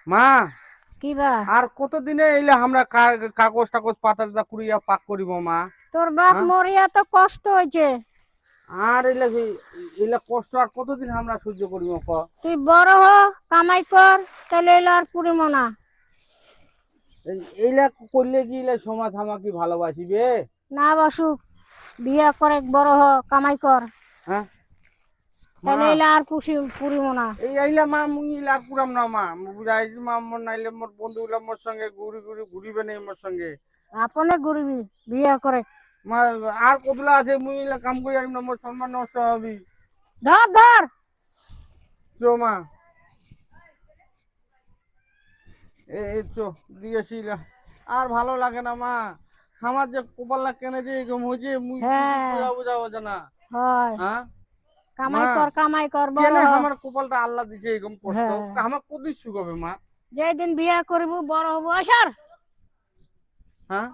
মা কি বা আর কতদিনে এলে আমরা কাগজ টাগজ পাতা টাতা কুড়িয়া পাক করিব মা? তোর বাপ হ্যাঁ, মরিয়া তো কষ্ট হয়েছে। আর এলে কষ্ট আর কতদিন আমরা সহ্য করিব ক? তুই বড় হ, কামাই কর, তাহলে এলো আর পুরিম না। এইলা করলে কি এলে সমাজ আমাকে ভালোবাসিবে? না বাসুক, বিয়া করে বড় হ, কামাই কর, হ্যাঁ মা, তাহলে এলো আর পুরিম না। এই আইলা মা মুই ইলা কুরাম না মা, বুঝাই মা মোর নাইলে মোর বন্ধু গুলা মোর সঙ্গে ঘুরিবে না মোর সঙ্গে। আপনে ঘুরবি বিয়া করে। মা আর কতলা আছে মুই ইলা কাম করি আর না, মোর সম্মান নষ্ট হবি। ধর ধর। চো মা, এই চো দিয়েছি ইলা। আর ভালো লাগে না মা, আমার যে কপালটা কেনে যে এরকম হয়েছে মুই কিছু হ্যাঁ বোঝাবো না। হয়, হ্যাঁ কামাই মা, কর কামাই কর বড় কেনে হ। আমার কপালটা আল্লাহ দিছে এরকম কষ্ট, হ্যাঁ, আমার কত সুখ হবে মা? যেদিন বিয়া করব বড় হবো আসার। হ্যাঁ,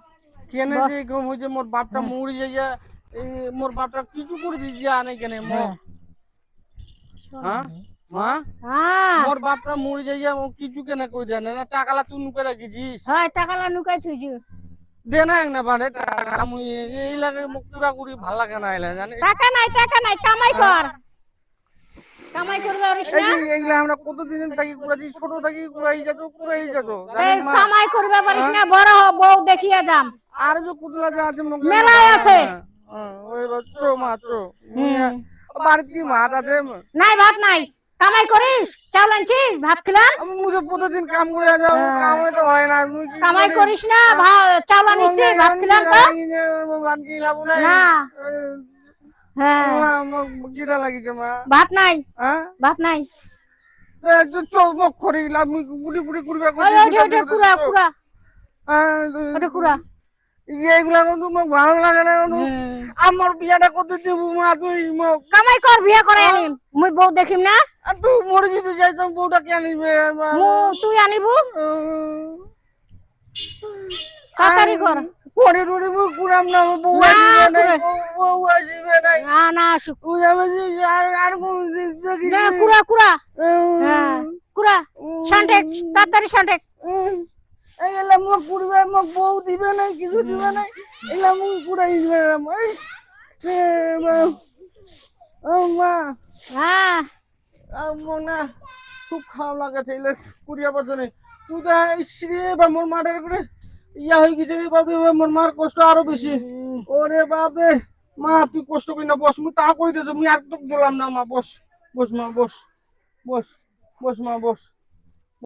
কেনে যে এরকম হয়েছে মোর বাপটা হ্যাঁ মরি যাইয়া, এই মোর বাপটা কিছু করে দিয়েছে আনে কেনে মোক। হ্যাঁ হ্যাঁ মা, হ্যাঁ মোর বাপটা মরি যাইয়া ও কিছু কেনে করে দেয় না, টাকালা তুই নুকে রাখিছিস। হয়, টাকালা নুকাই থুইছু। দে না এক না বাড়ে টাকা, মুই এই লাগে মোক পুরা করি ভাল লাগে না এলা জানিস। টাকা নাই, কামাই হ্যাঁ? কর, কামাই করবে পারিস এই না। যে এইগুলা আমরা কতদিন থাকি কুড়াচ্ছি, ছোট থাকি কুড়াই যেত এই জানিস মা। কামাই করবে পারিস হ্যাঁ? না, বড় হ, বউ দেখিয়ে যাম। আর যে কুতলা যা আছে মোক এগুলো মেলাই ভালো লাগে আছে। না। ওই চো মা চো, মুই হুম, বাড়িতে ভাত আছে। নাই ভাত নাই, কামাই করিস, চাউল আনছিস, ভাত খেলাম। আমি মুঝে প্রতিদিন কাম করে যাও, কামে তো হয় না, মুই কি কামাই করি? করিস না, চাউল আনিস, ভাত খেলাম তো। বানকি লাভ নাই। না, হ্যাঁ কিরা লাগিছে মা? ভাত নাই, হ্যাঁ, ভাত নাই। চৌমক করিলাম গুড়ি গুড়ি করবে ওই করছি ওইটা ওইটা কুড়া কুড়া, ওটা কুড়া। এইগুলা কিন্তু মোক ভালো লাগে না কিন্তু। হুম, আমার বিয়াটা করতে দিব মা, তুই মোক কামাই কর, বিয়া করে আনিম, মুই বউ দেখিম না। তুই মরে যদি যাইতাম বউটা কে আনিবে? তুই আনিবু, তাড়াতাড়ি কর। পরে টরে মুখ পুরাম না, বউ না আসিবে নাই, কুড়ে, বউ আসিবে নাই। না না আসুক। বুঝা পেয়েছি, আর কোন দিক থেকে না কুড়া কুড়া, হ্যাঁ কুড়া, শান্টেক, তাড়াতাড়ি শান্টেক। এগুলা মুখ পুড়বে, মুখ বউ দিবে নাই, কিছু দিবে নাই, এগুলা মুখ পুরাই দিবে না। ও মা, হ্যাঁ না খুব খারাপ লাগাছে এগুলা কুড়িয়া পাচ্ছি। তুই তো শ্রী বা মোর মাঠের করে ইয়া হয়ে গেছে রে বাপরে, মোর মার কষ্ট আরো বেশি। ওরে বাপরে, মা তুই কষ্ট করি না, বস, মুই তা করে দিয়েছ, মুই আর তো বললাম না মা, বস বস মা বস, বস বস মা বস।